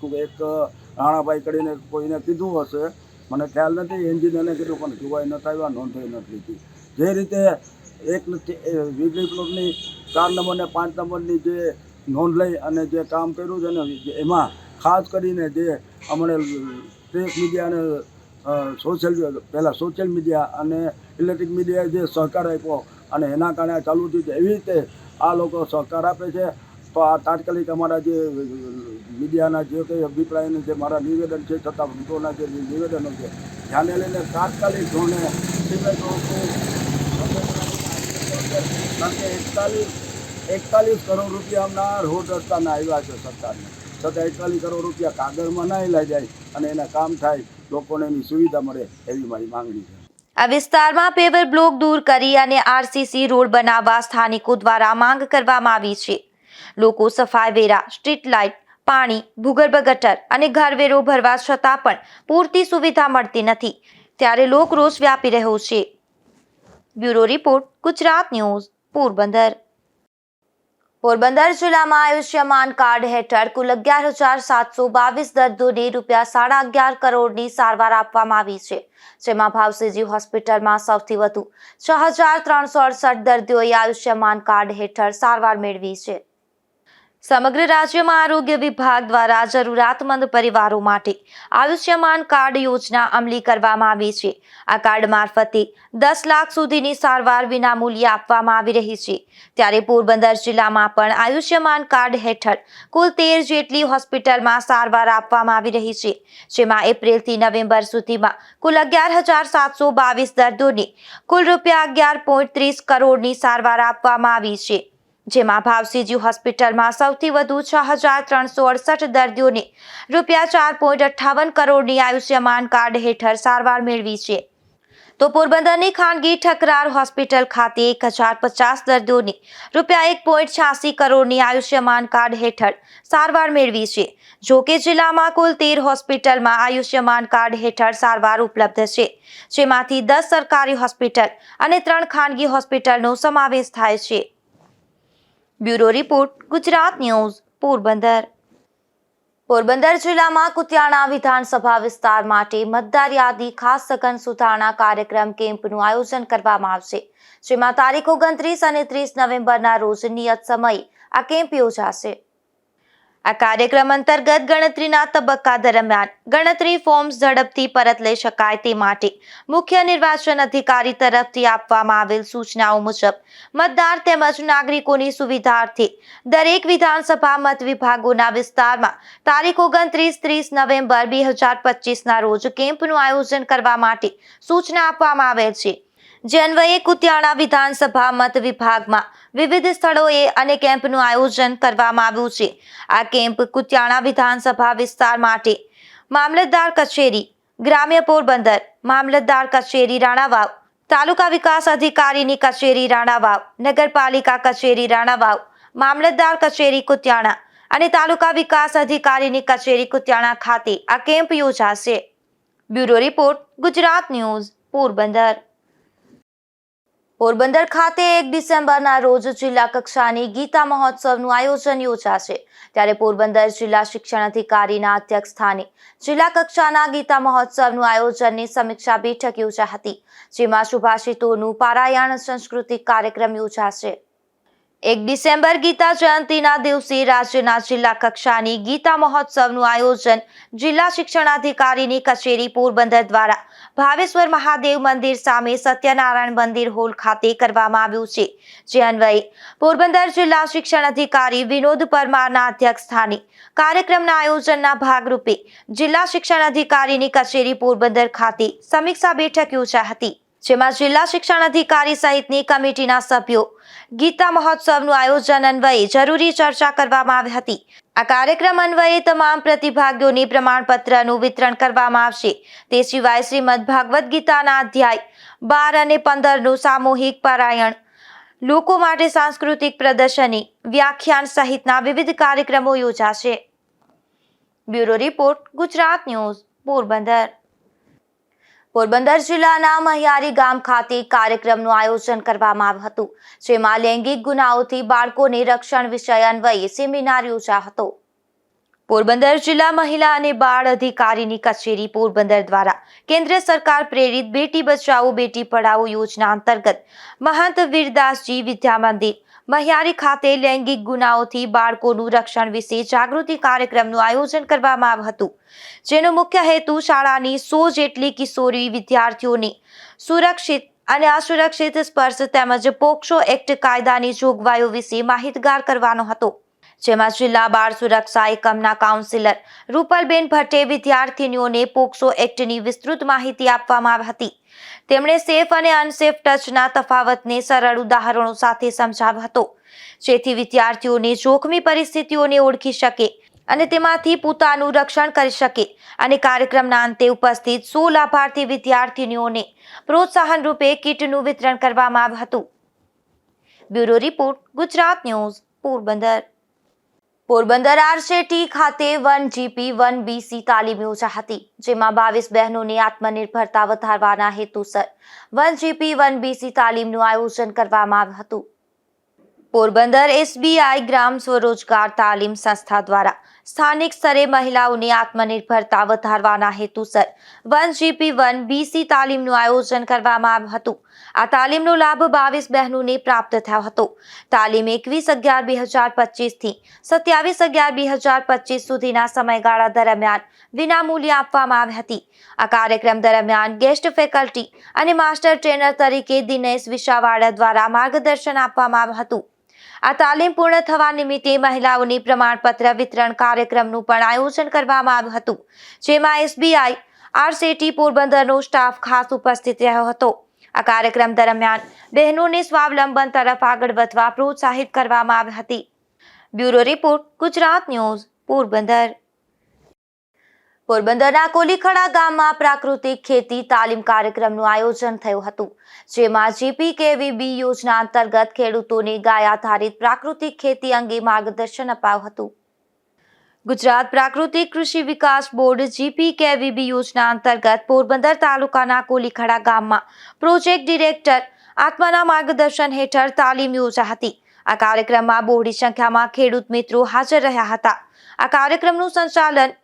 રાણાભાઈ કરીને કોઈને કીધું હશે, મને ખ્યાલ નથી, એન્જિનિયરને કીધું પણ જોવાય ન થયા, નોંધાઈ નથી લીધી. જે રીતે એક વીજળી પ્લોટની 4 નંબર ને 5 નંબરની જે નોંધ લઈ અને જે કામ કર્યું છે ને એમાં ખાસ કરીને જે હમણાં પ્રેસ મીડિયા અને સોશિયલ મીડિયા અને ઇલેક્ટ્રિક મીડિયાએ જે સહકાર આપ્યો અને એના કારણે ચાલુ થયું છે, એવી રીતે આ લોકો સહકાર આપે છે. તો આ તાત્કાલિક અમારા જે મીડિયાના જે કંઈ અભિપ્રાયને જે મારા નિવેદન છે છતાં વૃદ્ધોના જે નિવેદનો છે ધ્યાને લઈને તાત્કાલિક ધોરણે કારણ કે 41 કરોડ રૂપિયાના રોડ રસ્તાના આવ્યા છે સરકારને, છતાં 41 કરોડ રૂપિયા કાગળમાં ના લઈ જાય અને એના કામ થાય, લોકોને એની સુવિધા મળે એવી મારી માંગણી છે. આ વિસ્તારમાં પેવર બ્લોક દૂર કરી અને આરસીસી રોડ બનાવવા સ્થાનિકો દ્વારા માંગ કરવામાં આવી છે. લોકો સફાઈ વેરા, સ્ટ્રીટ લાઇટ, પાણી, ભૂગર્ભ ગટર અને ઘરવેરો ભરવા છતાં પણ પૂરતી સુવિધા મળતી નથી, ત્યારે લોકરોષ વ્યાપી રહ્યો છે. Bureau report, Gujarat news, Porbandar. Porbandar જિલ્લામાં આયુષ્યમાન કાર્ડ હેઠળ કુલ 11,722 દર્દીઓને ₹11.5 કરોડની સારવાર આપવામાં આવી છે, જેમાં ભાવસીજી હોસ્પિટલમાં સૌથી વધુ 6,368 દર્દીઓએ આયુષ્યમાન કાર્ડ હેઠળ સારવાર મેળવી છે. સમગ્ર રાજ્યમાં આરોગ્ય વિભાગ દ્વારા જરૂરિયાતમંદ પરિવારો માટે આયુષ્યમાન કાર્ડ યોજના અમલી કરવામાં આવી છે. આ કાર્ડ મારફતે 10 લાખ સુધીની સારવાર વિનામૂલ્યે આપવામાં આવી રહી છે. ત્યારે પોરબંદર જિલ્લામાં પણ આયુષ્યમાન કાર્ડ હેઠળ કુલ 13 જેટલી હોસ્પિટલમાં સારવાર આપવામાં આવી રહી છે, જેમાં એપ્રિલથી નવેમ્બર સુધીમાં કુલ 11,722 દર્દીઓને કુલ ₹11.30 કરોડની સારવાર આપવામાં આવી છે, જેમાં ભાવસીજી હોસ્પિટલમાં સૌથી વધુ 6,368 દર્દીઓને ₹4.58 કરોડની આયુષ્યમાન કાર્ડ હેઠળ સારવાર મેળવી છે. તો પોરબંદરની ખાનગી ઠકરાર હોસ્પિટલ ખાતે 1,050 દર્દીઓને ₹1.86 કરોડની આયુષ્યમાન કાર્ડ હેઠળ સારવાર મેળવી છે. જો કે જિલ્લામાં કુલ 13 હોસ્પિટલમાં આયુષ્યમાન કાર્ડ હેઠળ સારવાર ઉપલબ્ધ છે, જેમાંથી 10 સરકારી હોસ્પિટલ અને 3 ખાનગી હોસ્પિટલનો સમાવેશ થાય છે. Bureau report, Gujarat news, Porbandar. Porbandar જિલ્લામાં કુતિયાણા વિધાનસભા વિસ્તાર માટે મતદાર યાદી ખાસ સઘન સુધારણા કાર્યક્રમ કેમ્પનું આયોજન કરવામાં આવશે, જેમાં તારીખ 29 અને 30 નવેમ્બરના રોજ નિયત સમયે આ કેમ્પ યોજાશે. આ કાર્યક્રમ અંતર્ગત ગણતરીના તબક્કા દરમિયાન ગણતરી ફોર્મ્સ ઝડપથી પરત લઈ શકાય તે માટે મુખ્ય નિર્વાચન અધિકારી તરફથી આપવામાં આવેલ સૂચનાઓ મુજબ મતદાર તેમજ નાગરિકોની સુવિધાર્થે દરેક વિધાનસભા મત વિભાગોના વિસ્તારમાં તારીખ 29-30 નવેમ્બર 2025ના રોજ કેમ્પનું આયોજન કરવા માટે સૂચના આપવામાં આવેલ છે. જે અન્વયે કુતિયાણા વિધાનસભા મત વિભાગમાં વિવિધ સ્થળોએ અને કેમ્પનું આયોજન કરવામાં આવ્યું છે. આ કેમ્પ કુતિયાણા વિધાનસભા વિસ્તાર માટે મામલતદાર કચેરી, ગ્રામ્ય પોરબંદર, મામલતદાર કચેરી રાણાવાવ, તાલુકા વિકાસ અધિકારીની કચેરી રાણાવાવ, નગરપાલિકા કચેરી રાણાવાવ, મામલતદાર કચેરી કુતિયાણા અને તાલુકા વિકાસ અધિકારીની કચેરી કુતિયાણા ખાતે આ કેમ્પ યોજાશે. Bureau report, Gujarat news, Porbandar. Porbandar ખાતે 1 ડિસેમ્બરના રોજ જિલ્લા કક્ષાની ગીતા મહોત્સવનું આયોજન યોજાશે ત્યારે પોરબંદર જિલ્લા શિક્ષણ અધિકારીના અધ્યક્ષસ્થાને જિલ્લા કક્ષાના ગીતા મહોત્સવનું આયોજનની સમીક્ષા બેઠક યોજાઈ હતી જેમાં સુભાષિતોનું પારાયણ સાંસ્કૃતિક કાર્યક્રમ યોજાશે। 1 ડિસેમ્બર ગીતા જયંતિના દિવસે રાજ્યના જિલ્લા કક્ષાની ગીતા મહોત્સવનું આયોજન જિલ્લા શિક્ષણાધિકારીની કચેરી પોરબંદર દ્વારા ભાવેશ્વર મહાદેવ મંદિર સામે સત્યનારાયણ મંદિર હોલ ખાતે કરવામાં આવ્યું છે જે અન્વયે પોરબંદર જિલ્લા શિક્ષણ અધિકારી વિનોદ પરમારના અધ્યક્ષસ્થાને કાર્યક્રમના આયોજનના ભાગરૂપે જિલ્લા શિક્ષણ અધિકારીની કચેરી પોરબંદર ખાતે સમીક્ષા બેઠક યોજાઈ હતી જેમાં જિલ્લા શિક્ષણ અધિકારી સહિતની કમિટીના સભ્યો ગીતા મહોત્સવનું આયોજન અન્વયે જરૂરી ચર્ચા કરવામાં આવી હતી। આ કાર્યક્રમ અન્વયે તમામ પ્રતિભાગીઓને પ્રમાણપત્રનું વિતરણ કરવામાં આવશે। તે સિવાય શ્રીમદ ભાગવત ગીતાના અધ્યાય 12 અને 15નું સામૂહિક પારાયણ, લોકો માટે સાંસ્કૃતિક પ્રદર્શની, વ્યાખ્યાન સહિતના વિવિધ કાર્યક્રમો યોજાશે। Bureau report, Gujarat news, Porbandar. Porbandar જિલ્લાના મહિયારી ગામ ખાતે કાર્યક્રમનું આયોજન કરવામાં આવ્યું હતું જેમાં લૈંગિક ગુનાઓથી બાળકોને રક્ષણ વિષય અન્વયે સેમિનાર યોજાયો હતો। પોરબંદર જિલ્લા મહિલા અને બાળ અધિકારીની કચેરી પોરબંદર દ્વારા કેન્દ્ર સરકાર પ્રેરિત બેટી બચાવો બેટી પઢાઓ યોજના અંતર્ગત મહંત વીરદાસજી વિદ્યા મંદિર મહિયારી ખાતે લૈંગિક ગુનાઓથી બાળકોનું રક્ષણ વિશે જાગૃતિ કાર્યક્રમનું આયોજન કરવામાં આવ્યું હતું જેનો મુખ્ય હેતુ શાળાની 100 જેટલી કિશોરી વિદ્યાર્થીઓને સુરક્ષિત અને અસુરક્ષિત સ્પર્શ તેમજ પોક્સો એક્ટ કાયદાની જોગવાઈઓ વિશે માહિતગાર કરવાનો હતો જેમાં જિલ્લા બાળ સુરક્ષા એકમના કાઉન્સિલર રૂપલબેન ભટ્ટે વિદ્યાર્થીનીઓને પોક્સો એક્ટની વિસ્તૃત માહિતી આપવામાં આવી હતી। તેમણે સેફ અને અનસેફ ટચના તફાવતને સરળ ઉદાહરણો સાથે સમજાવ્યો હતો જેથી વિદ્યાર્થીઓને જોખમી પરિસ્થિતિઓને ઓળખી શકે અને તેમાંથી પોતાનું રક્ષણ કરી શકે અને કાર્યક્રમના અંતે ઉપસ્થિત 100 લાભાર્થી વિદ્યાર્થીનીઓને પ્રોત્સાહન રૂપે કીટનું વિતરણ કરવામાં આવ્યું હતું। Bureau report, Gujarat news, Porbandar. Porbandar RSETI ખાતે 1GP 1BC તાલીમ યોજાઈ હતી જેમાં 22 બહેનોને આત્મનિર્ભરતા વધારવાના હેતુસર 1GP 1BC તાલીમનું આયોજન કરવામાં આવ્યું હતું। પોરબંદર SBI ગ્રામ સ્વરોજગાર તાલીમ સંસ્થા દ્વારા સ્થાનિક સ્તરે મહિલાઓની આત્મનિર્ભરતા વધારવાના હેતુસર 1GP 1BC તાલીમનું આયોજન કરવામાં આવ્યું હતું। આ તાલીમનો લાભ 22 બહેનોને પ્રાપ્ત થયો હતો। તાલીમ 21/11/2025 થી 27/11/2025 સુધીના સમયગાળા દરમિયાન વિનામૂલ્યે આપવામાં આવી હતી। આ કાર્યક્રમ દરમિયાન ગેસ્ટ ફેકલ્ટી અને માસ્ટર ટ્રેનર તરીકે દિનેશ વિશાવાડા દ્વારા માર્ગદર્શન આપવામાં આવ્યું હતું। આ તાલીમ પૂર્ણ થવા નિમિત્તે મહિલાઓને પ્રમાણપત્ર વિતરણ કાર્યક્રમનું પણ આયોજન કરવામાં આવ્યું હતું જેમાં SBI આરસેટી પોરબંદરનો સ્ટાફ ખાસ ઉપસ્થિત રહ્યો હતો। આ કાર્યક્રમ દરમિયાન બહેનોને સ્વાવલંબન તરફ આગળ વધવા પ્રોત્સાહિત કરવામાં આવી હતી। Bureau report, Gujarat news, Porbandar. પોરબંદરના કોલીખડા ગામમાં પ્રાકૃતિક ખેતી તાલીમ કાર્યક્રમનું આયોજન થયું હતું જેમાં GPKVB યોજના અંતર્ગત ખેડૂતોને ગાય આધારિત પ્રાકૃતિક ખેતી અંગે માર્ગદર્શન અપાયું હતું। ગુજરાત પ્રાકૃતિક કૃષિ વિકાસ બોર્ડ GPKVB યોજના અંતર્ગત પોરબંદર તાલુકાના કોલીખડા ગામમાં પ્રોજેક્ટ ડિરેક્ટર આત્માના માર્ગદર્શન હેઠળ તાલીમ યોજાઈ હતી। આ કાર્યક્રમમાં બહોળી સંખ્યામાં ખેડૂત મિત્રો હાજર રહ્યા હતા। આ કાર્યક્રમનું સંચાલન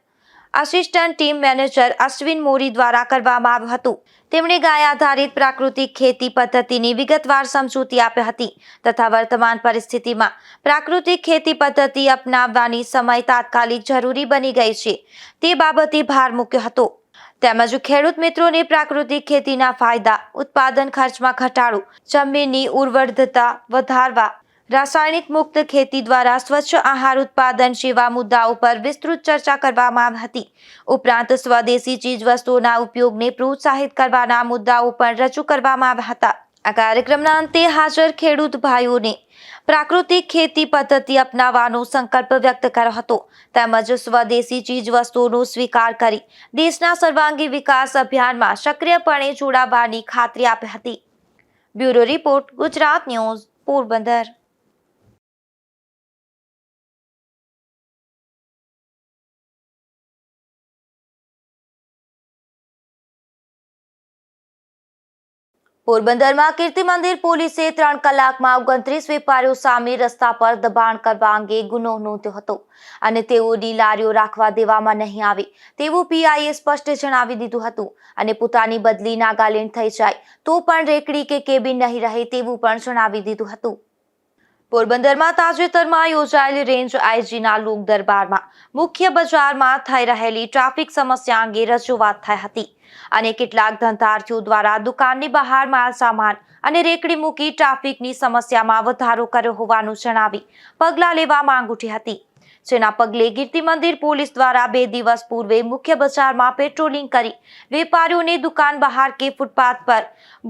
આસિસ્ટન્ટ ટીમ મેનેજર અશ્વિન મોરી દ્વારા કરવામાં આવ્યું હતું। તેમણે ગાય આધારિત પ્રાકૃતિક ખેતી પદ્ધતિની વિગતવાર સમજૂતી આપી હતી તથા વર્તમાન પરિસ્થિતિમાં પ્રાકૃતિક ખેતી પદ્ધતિ અપનાવવાની સમય તાત્કાલિક જરૂરી બની ગઈ છે તે બાબતે ભાર મૂક્યો હતો તેમજ ખેડૂત મિત્રોને પ્રાકૃતિક ખેતીના ફાયદા, ઉત્પાદન ખર્ચમાં ઘટાડો, જમીનની ઉર્વરતા વધારવા, રાસાયણિક મુક્ત ખેતી દ્વારા સ્વચ્છ આહાર ઉત્પાદન જેવા મુદ્દાઓ પર વિસ્તૃત ચર્ચા કરવામાં આવી હતી। ઉપરાંત સ્વદેશી ચીજવસ્તુઓના ઉપયોગને પ્રોત્સાહિત કરવાના મુદ્દાઓ પણ રજૂ કરવામાં આવ્યા હતા। આ કાર્યક્રમના અંતે હાજર ખેડૂત ભાઈઓને પ્રાકૃતિક ખેતી પદ્ધતિ અપનાવવાનો સંકલ્પ વ્યક્ત કર્યો હતો તેમજ સ્વદેશી ચીજવસ્તુઓનો સ્વીકાર કરી દેશના સર્વાંગી વિકાસ અભિયાનમાં સક્રિયપણે જોડાવાની ખાતરી આપી હતી। Bureau report, Gujarat news, Porbandar. પોરબંદરમાં કીર્તિ મંદિર પોલીસે 3 કલાકમાં 29 વેપારીઓ સામે રસ્તા પર દબાણ કરવા અંગે ગુનો નોંધ્યો હતો અને તેઓની લારીઓ રાખવા દેવામાં નહીં આવે તેવું પીઆઈએ સ્પષ્ટ જણાવી દીધું હતું અને પોતાની બદલી નાગાલેન્ડ થઈ જાય તો પણ રેકડી કે કેબિન નહીં રહે તેવું પણ જણાવી દીધું હતું. પોરબંદરમાં તાજેતરમાં યોજાયેલી રેન્જ આઈજીના લોક દરબારમાં મુખ્ય બજારમાં થઈ રહેલી ટ્રાફિક સમસ્યા અંગે રજૂઆત થઈ હતી અને કેટલાક ધંધાર્થીઓ દ્વારા દુકાનની બહાર માલ સામાન અને રેકડી મૂકી ટ્રાફિકની સમસ્યામાં વધારો કર્યો હોવાનું જણાવી પગલાં લેવા માંગ ઉઠી હતી, જેના પગલે કીર્તિ મંદિર પોલીસ દ્વારા 2 દિવસ પૂર્વે મુખ્ય બજારમાં પેટ્રોલિંગ કરી વેપારીઓને દુકાન બહાર કે ફૂટપાથ પર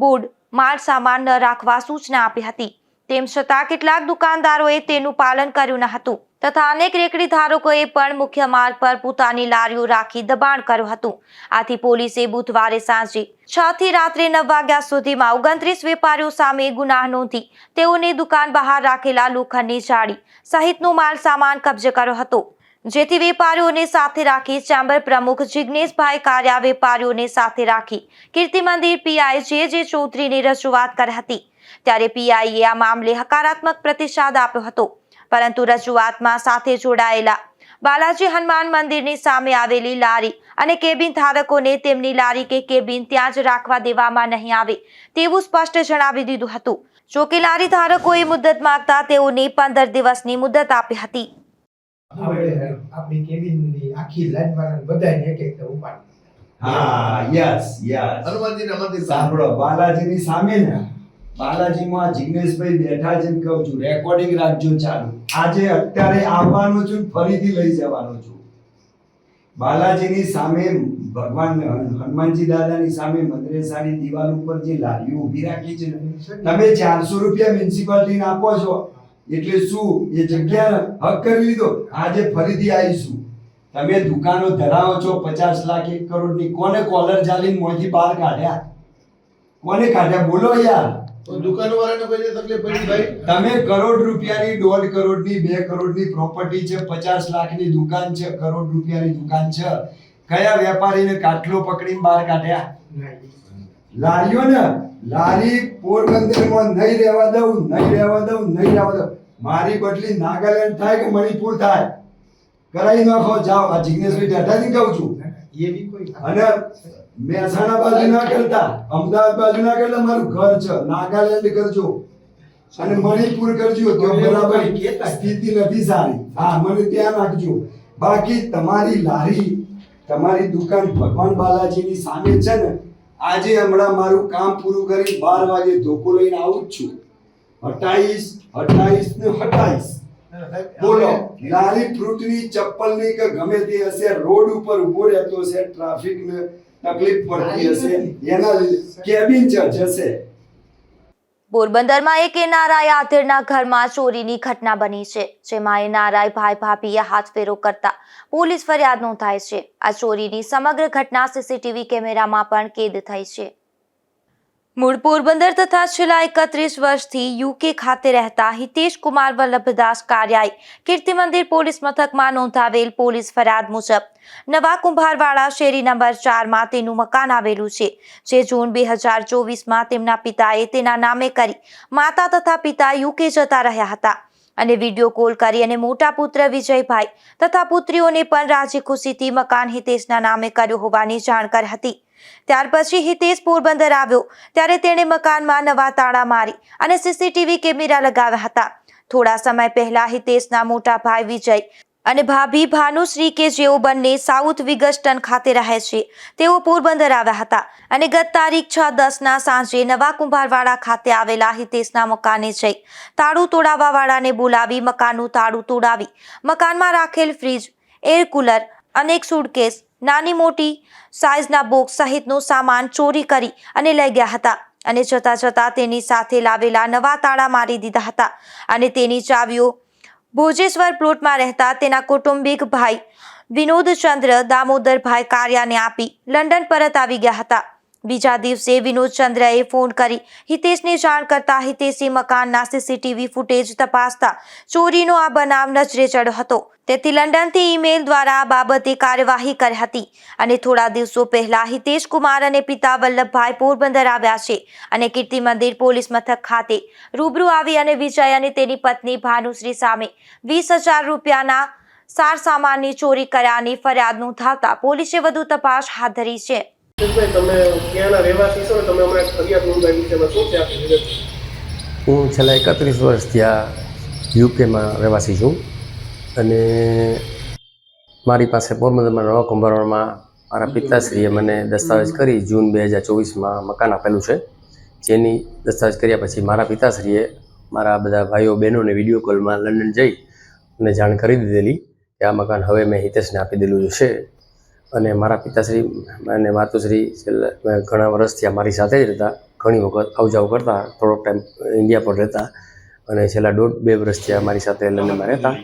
બોર્ડ માલ સામાન ન રાખવા સૂચના આપી હતી. તેમ છતાં કેટલાક દુકાનદારોએ તેનું પાલન કર્યું ન હતું તથા અનેક રેકડી ધારકોએ પણ મુખ્ય માર્ગ પર પોતાની લારીઓ રાખી દબાણ કર્યું હતું. આથી પોલીસે બુધવારે સાંજે 6 થી રાત્રે 9 વાગ્યા સુધીમાં 29 વેપારીઓ સામે ગુનાહ નોંધી તેઓને દુકાન બહાર રાખેલા લોખંડની જાળી સહિતનો માલ સામાન કબજે કર્યો હતો, જેથી વેપારીઓને સાથે રાખી ચેમ્બર પ્રમુખ જિગ્નેશભાઈ કારિયા વેપારીઓને સાથે રાખી કીર્તિ મંદિર પીઆઈ જે ચૌધરીને રજૂઆત કરી હતી. ત્યારે પીઆઈએ આ મામલે હકારાત્મક પ્રતિસાદ આપ્યો હતો, પરંતુ રજૂઆતમાં સાથે જોડાયેલા બાલાજી હનુમાન મંદિરની સામે આવેલી લારી અને કેબિન ધારકોને તેમની લારી કે કેબિન ત્યાં જ રાખવા દેવામાં નહીં આવે તેવું સ્પષ્ટ જણાવી દીધું હતું. જોકે લારી ધારકોએ મુદત માંગતા તેઓને 15 દિવસની મુદત આપી હતી. આપણી કેબિનની આખી લાઈન વાળાને બધાને એક એક ઉપાડી. હા, યસ હનુમાનજીના મંદિર સાંભળો, બાલાજીની સામે ને બાલાજીમાં જિગ્નેશભાઈ બેઠા છે ને કહું છું, રેકોર્ડિંગ રાખજો ચાલુ. આજે અત્યારે આવવાનો છું, ફરીથી લઈ જવાનો છું. બાલાજીની સામે ભગવાન હનુમાનજી દાદાની સામે મદ્રેસાની દિવાલ ઉપર જે લારીઓ ઊભી રાખી છે ને, તમે 400 રૂપિયા મ્યુનિસિપાલિટીને આપો છો એટલે શું એ જગ્યા હક કરી લીધો. આજે ફરીથી આવીશું. તમે દુકાનો ધરાવો છો 50 લાખ 1 કરોડની, કોને કોલર ચાલીને મોંથી બહાર કાઢ્યા? કોને કાઢ્યા બોલો યાર? તો દુકાનવાળાને કોઈ તકલીફ પડી ભાઈ? તમે કરોડ રૂપિયાની 1.5 કરોડની 2 કરોડની પ્રોપર્ટી છે, 50 લાખની દુકાન છે, કરોડ રૂપિયાની દુકાન છે, કયા વેપારીને કાટલો પકડીને બહાર કાઢ્યા? લારીઓ ને લારી પોરબંદરમાં નહીં રહેવા દઉં, નહીં રહેવા દઉં, નહીં રહેવા દઉં. મારી બદલી નાગાલેન્ડ થાય કે મણિપુર થાય, કરાવી નાખો. જાઓ. આ જિગ્નેશભાઈ બેઠાથી કહું છું. એવી કોઈ અને મહેસાણા બાજુ ના કરતા, અમદાવાદ બાજુ ના કરતા, મારું ઘર છે, નાગાલેન્ડ કરજો અને મણિપુર કરજો તો બરાબર સ્થિતિ નથી સારી. હા, મને ત્યાં નાખજો. બાકી તમારી લારી, તમારી દુકાન ભગવાન બાલાજીની સામે છે ને, આજે હમણાં મારું કામ પૂરું કરી 12 વાગે ધોકો લઈને આવું જ છું. 28 ને 28 બોલો. લારી ફ્રૂટની, ચપ્પલની કે ગમે તે હશે, રોડ ઉપર ઉભો રહેતો હશે, ટ્રાફિક ને તકલીફ પડતી હશે, એના કેબિન જશે. પોરબંદરમાં એક એનઆરઆઈ આધેડના ઘરમાં ચોરીની ઘટના બની છે, જેમાં એનઆરઆઈ ભાઈ ભાભીએ હાથફેરો કરતા પોલીસ ફરિયાદ નોંધાઈ છે. આ ચોરીની સમગ્ર ઘટના સીસીટીવી કેમેરામાં પણ કેદ થઈ છે. મૂળ પોરબંદર તથા છેલ્લા 31 વર્ષથી યુકે ખાતે રહેતા હિતેશ કુમાર વલ્લભદાસ કારિયાએ કીર્તિ મંદિર પોલીસ મથકમાં નોંધાવેલ પોલીસ ફરિયાદ મુજબ નવા કુંભારવાડા શેરી નંબર 4 માં તેનું મકાન આવેલું છે, જે જૂન 2024માં તેમના પિતાએ તેના નામે કરી માતા તથા પિતા યુકે જતા રહ્યા હતા અને વિડીયો કોલ કરી અને મોટા પુત્ર વિજયભાઈ તથા પુત્રીઓને પણ રાજી ખુશીથી મકાન હિતેશના નામે કર્યું હોવાની જાણકારી હતી. ત્યાર પછી હિતેશ પોરબંદર આવ્યો ત્યારે તેણે મકાનમાં નવા તાળા મારી અને સીસીટીવી કેમેરા લગાવ્યા હતા. થોડા સમય પહેલા હિતેશના મોટા ભાઈ વિજય અને ભાભી ભાનુશ્રી કે જેઓ બંને સાઉથ વિગસ્ટન ખાતે રહે છે, તેઓ પોરબંદર આવ્યા હતા અને ગત તારીખ 6/10ના સાંજે નવા કુંભારવાડા ખાતે આવેલા હિતેશના મકાને જઈ તાળું તોડાવવાવાળાને બોલાવી મકાનનું તાળું તોડાવી મકાનમાં રાખેલ ફ્રીજ, એર કુલર, અનેક સુટકેસ, નાની મોટી સાઇઝના બોક્સ સહિતનો સામાન ચોરી કરી અને લઈ ગયા હતા અને જતા જતા તેની સાથે લાવેલા નવા તાળા મારી દીધા હતા અને તેની ચાવીઓ ભોજેશ્વર પ્લોટમાં રહેતા તેના કૌટુંબિક ભાઈ વિનોદચંદ્ર દામોદરભાઈ કારિયાને આપી લંડન પરત આવી ગયા હતા. બીજા દિવસે વિનોદચંદ્રએ ફોન કરી હિતેશને જાણ કરતા હિતેશે મકાનના સીસીટીવી ફૂટેજ તપાસતા ચોરીનો આ બનાવ નજરે ચડ્યો હતો. તેથી લંડનથી ઈમેલ દ્વારા આ બાબતે કાર્યવાહી કરી હતી અને થોડા દિવસો પહેલા હિતેશ કુમાર અને પિતા વલ્લભભાઈ પોરબંદર આવ્યા છે અને કીર્તિ મંદિર પોલીસ મથક ખાતે રૂબરૂ આવી અને વિજય અને તેની પત્ની ભાનુશ્રી સામે 20,000 રૂપિયાના સાર સામાનની ચોરી કર્યાની ફરિયાદ નોંધાવતા પોલીસે વધુ તપાસ હાથ ધરી છે. તમે ક્યાંના રહેવાસી છો? તમે હમણાં ફરિયાદ નોંધાવી છે, શું છે આપની વિગત? હું છેલ્લા 31 વર્ષ ત્યાં યુકેમાં રહેવાસી છું અને મારી પાસે પોરબંદરમાં નવા કુંભારવાડમાં મારા પિતાશ્રીએ મને દસ્તાવેજ કરી જૂન 2024માં મકાન આપેલું છે, જેની દસ્તાવેજ કર્યા પછી મારા પિતાશ્રીએ મારા બધા ભાઈઓ બહેનોને વિડીયો કોલમાં લંડન જઈ અને જાણ કરી દીધેલી કે આ મકાન હવે મેં હિતેશને આપી દીધેલું છે. અને મારા પિતાશ્રી અને માતુશ્રી છેલ્લા ઘણા વર્ષથી મારી સાથે જ રહેતા, ઘણી વખત આવજાવ કરતા, થોડોક ટાઈમ ઇન્ડિયા પર રહેતા અને છેલ્લા 1.5-2 વર્ષથી મારી સાથે લંડનમાં રહેતા.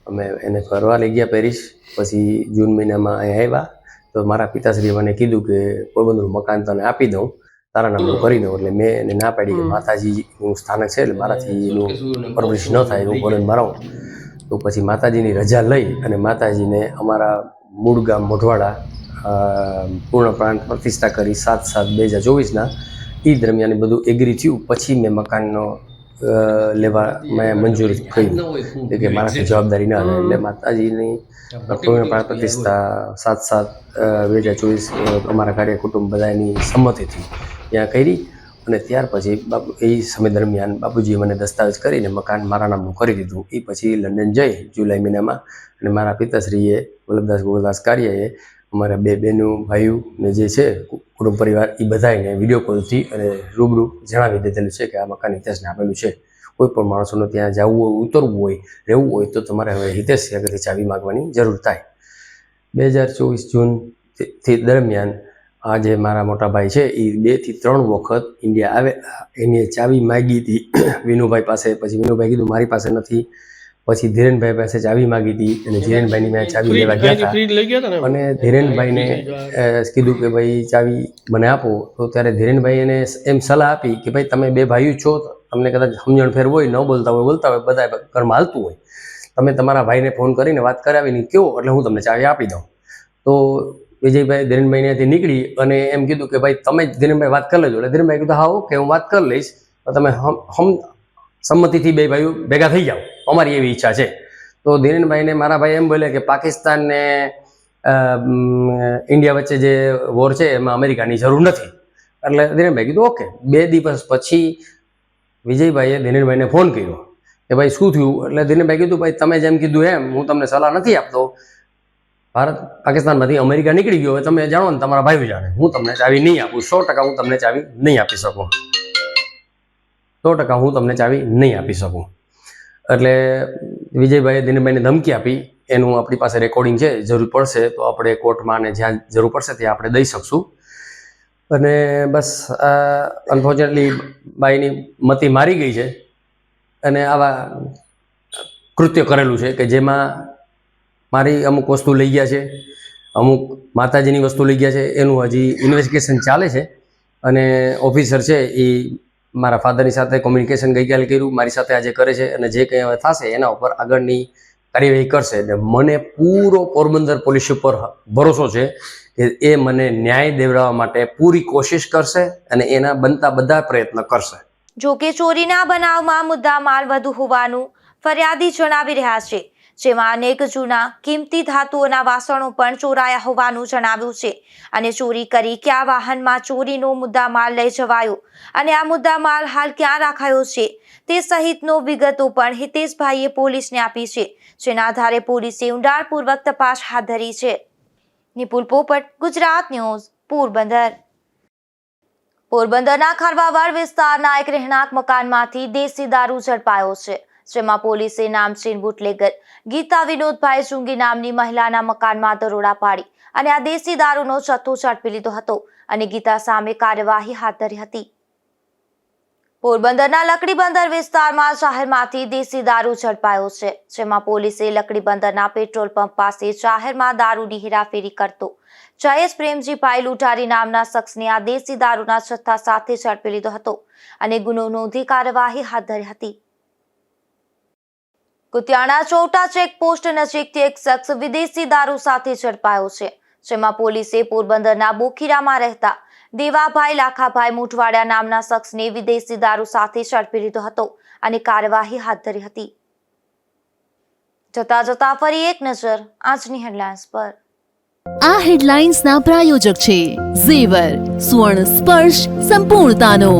અમે એને ફરવા લઈ ગયા પેરિસ, પછી જૂન મહિનામાં અહીંયા આવ્યા તો મારા પિતાશ્રીએ મને કીધું કે પોરબંદરનું મકાન તને આપી દઉં, તારા નામનું કરી દઉં. એટલે મેં એને ના પાડી કે માતાજીનું સ્થાનક છે એટલે મારાથી એનું પરવરિશ ન થાય, હું પોરબંદર રહું. તો પછી માતાજીની રજા લઈ અને માતાજીને અમારા મૂળ ગામ મોઢવાડા પૂર્ણ પ્રાણ પ્રતિષ્ઠા કરી 7/7/2024ના. એ દરમિયાન બધું એગ્રી થયું પછી મેં મકાનનો લેવા મેં મંજૂરી કરી કે મારાથી જવાબદારી ના રહે. એટલે માતાજીની પૂર્ણ પ્રાણ પ્રતિષ્ઠા 7/7/2024 અમારા કાર્ય કુટુંબ બધાની સંમતિથી ત્યાં કરી અને ત્યાર પછી એ સમય દરમિયાન બાપુજીએ મને દસ્તાવેજ કરીને મકાન મારા નામનું કરી દીધું. એ પછી લંડન જઈ જુલાઈ મહિનામાં અને મારા પિતાશ્રીએ વલ્લભદાસ ગોપાલદાસ કાર્યએ અમારા 2 બહેનો ભાઈઓ ને જે છે કુટુંબ પરિવાર એ બધાને વિડીયો કોલથી અને રૂબરૂ જણાવી દીધેલું છે કે આ મકાન હિતેશને આપેલું છે. કોઈ પણ માણસોને ત્યાં જવું હોય, ઉતરવું હોય, રહેવું હોય તો તમારે હવે હિતેશ આગળથી ચાવી માગવાની જરૂર થાય. 2024 જૂનથી દરમિયાન આ જે મારા મોટા ભાઈ છે એ 2 થી 3 વખત ઇન્ડિયા આવે, એની ચાવી માગી હતી વિનુભાઈ પાસે. પછી વિનુભાઈ કીધું મારી પાસે નથી. પછી ધીરેનભાઈ પાસે ચાવી માગી હતી અને ધીરેનભાઈની મેં ચાવી લેવા ગયા હતા અને ધીરેનભાઈને કીધું કે ભાઈ ચાવી મને આપો. તો ત્યારે ધીરેનભાઈ એને એમ સલાહ આપી કે ભાઈ તમે 2 ભાઈઓ છો, તમને કદાચ સમજણ ફેર હોય, ન બોલતા હોય, બધા ઘરમાં હાલતું હોય, તમે તમારા ભાઈને ફોન કરીને વાત કરાવીને કહો એટલે હું તમને ચાવી આપી દઉં. તો વિજયભાઈ ધીરેનભાઈ ત્યાંથી નીકળી અને એમ કીધું કે ભાઈ તમે ધીરેનભાઈ વાત કરી લેજો. એટલે ધીરેનભાઈ કીધું હા ઓકે હું વાત કરી લઈશ, તમે સંમતિથી 2 ભાઈઓ ભેગા થઈ જાઓ, અમારી એવી ઈચ્છા છે. તો ધીરેનભાઈને મારા ભાઈ એમ બોલે કે પાકિસ્તાન ને ઇન્ડિયા વચ્ચે જે વોર છે એમાં અમેરિકાની જરૂર નથી. એટલે ધીરેનભાઈ કીધું ઓકે. 2 દિવસ પછી વિજયભાઈએ ધીરેનભાઈને ફોન કર્યો કે ભાઈ શું થયું? એટલે ધીરેનભાઈ કીધું ભાઈ તમે જેમ કીધું એમ હું તમને સલાહ નથી આપતો, ભારત પાકિસ્તાનમાંથી અમેરિકા નીકળી ગયો, હવે તમે જાણો ને તમારા ભાઈઓ જાણે, હું તમને ચાવી નહીં આપું. 100% હું તમને ચાવી નહીં આપી શકું. 100% હું તમને ચાવી નહીં આપી શકું. એટલે વિજયભાઈએ ધીરેનભાઈને ધમકી આપી. એનું આપણી પાસે રેકોર્ડિંગ છે, જરૂર પડશે તો આપણે કોર્ટમાં અને જ્યાં જરૂર પડશે ત્યાં આપણે દઈ શકશું. અને બસ અનફોર્ચ્યુનેટલી બાઈની મતી મારી ગઈ છે અને આવા કૃત્ય કરેલું છે કે જેમાં મારી અમુક વસ્તુ લઈ ગયા છે, અમુક માતાજીની વસ્તુ લઈ ગયા છે. એનું હજી ઇન્વેસ્ટિગેશન ચાલે છે અને ઓફિસર છે એ મારા ફાધરની સાથે કોમ્યુનિકેશન ગઈકાલે કર્યું, મારી સાથે આજે કરે છે અને જે કંઈ હવે થશે એના ઉપર આગળની કાર્યવાહી કરશે. એટલે મને પૂરો પોરબંદર પોલીસ ઉપર ભરોસો છે કે એ મને ન્યાય દેવડાવવા માટે પૂરી કોશિશ કરશે અને એના બનતા બધા પ્રયત્ન કરશે. જો કે ચોરીના બનાવમાં મુદ્દામાલ વધુ હોવાનું ફરિયાદી જણાવી રહ્યા છે, જેમાં અનેક જૂના કિંમતી ધાતુઓના વાસણો પણ ચોરાયા હોવાનું જણાવ્યું છે અને ચોરી કરી કયા વાહનમાં ચોરીનો મુદ્દામાલ લઈ જવાયો અને આ મુદ્દામાલ હાલ ક્યાં રાખાયો છે તે સહિતનો વિગતો પણ હિતેશભાઈએ પોલીસને આપી છે, જેના આધારે પોલીસે ઊંડાણપૂર્વક તપાસ હાથ ધરી છે. નિપુલ પોપટ, ગુજરાત ન્યૂઝ, પોરબંદર. પોરબંદરના ખરવાવાડ વિસ્તારના એક રહેણાંક મકાનમાંથી દેશી દારૂ ઝડપાયો છે, જેમાં પોલીસે નામચીન બુટલેગર ગીતા વિનોદભાઈ ચુંગી નામની મહિલાના મકાનમાં દરોડા પાડી અને આ દેશી દારૂનો જથ્થો ઝડપી લીધો હતો અને ગીતા સામે કાર્યવાહી હાથ ધરી હતી. પોરબંદરના લકડીબંદર વિસ્તારમાં જાહેરમાંથી દેશી દારૂ ઝડપાયો છે, જેમાં પોલીસે લકડીબંદરના પેટ્રોલ પંપ પાસે જાહેરમાં દારૂની હેરાફેરી કરતો જયેશ પ્રેમજીભાઈ લુટારી નામના શખ્સને આ દેશી દારૂના જથ્થા સાથે ઝડપી લીધો હતો અને ગુનો નોંધી કાર્યવાહી હાથ ધરી હતી. કુતિયાણા ચોટા ચેકપોસ્ટ નજીકથી એક શખ્સ વિદેશી દારૂ સાથે ઝડપાયો છે, જેમાં પોલીસે પોરબંદરના બોખીરામાં રહેતા દેવાભાઈ લાખાભાઈ મુઠવાડિયા નામના શખ્સને વિદેશી દારૂ સાથે ઝડપી લીધો હતો અને કાર્યવાહી હાથ ધરી હતી. જતા ફરી એક નજર આજની હેડલાઇન્સ પર. આ હેડલાઇન્સના પ્રાયોજક છે ઝેવર, સુવર્ણ સ્પર્શ સંપૂર્ણતાનો.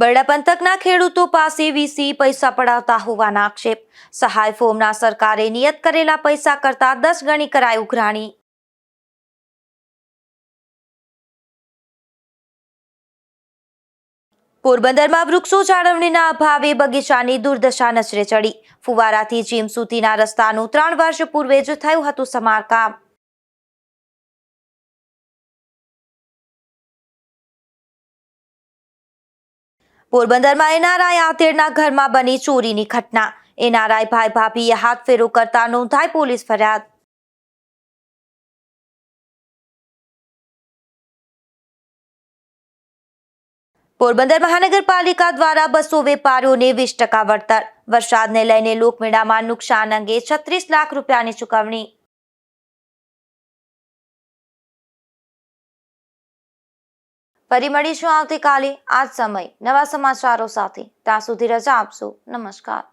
બરડા પંથકના ખેડૂતો પાસે વીસી પૈસા પડાવતા હોવાના આક્ષેપ. સહાય ફોર્મના સરકારે નિયત કરેલા પૈસા કરતા 10 ગણી કરાઈ ઉઘરાણી. પોરબંદરમાં વૃક્ષો જાળવણીના અભાવે બગીચાની દુર્દશા નજરે ચડી. ફુવારાથી જીમ સુધીના રસ્તાનું 3 વર્ષ પૂર્વે જ થયું હતું સમારકામ. પોરબંદરમાં એનઆરઆઈ આતેરના ઘરમાં બની ચોરીની ઘટના. એનઆરઆઈ ભાઈ ભાભીએ હાથ ફેરો કરતા નોંધાઈ પોલીસ ફરિયાદ. પોરબંદર મહાનગરપાલિકા દ્વારા બસો વેપારીઓને 20% વળતર. વરસાદને લઈને લોકમેળામાં નુકસાન અંગે 36 લાખ રૂપિયાની ચૂકવણી. ફરી મળીશું આવતીકાલે આ જ સમય નવા સમાચારો સાથે. ત્યાં સુધી રજા આપશો. નમસ્કાર.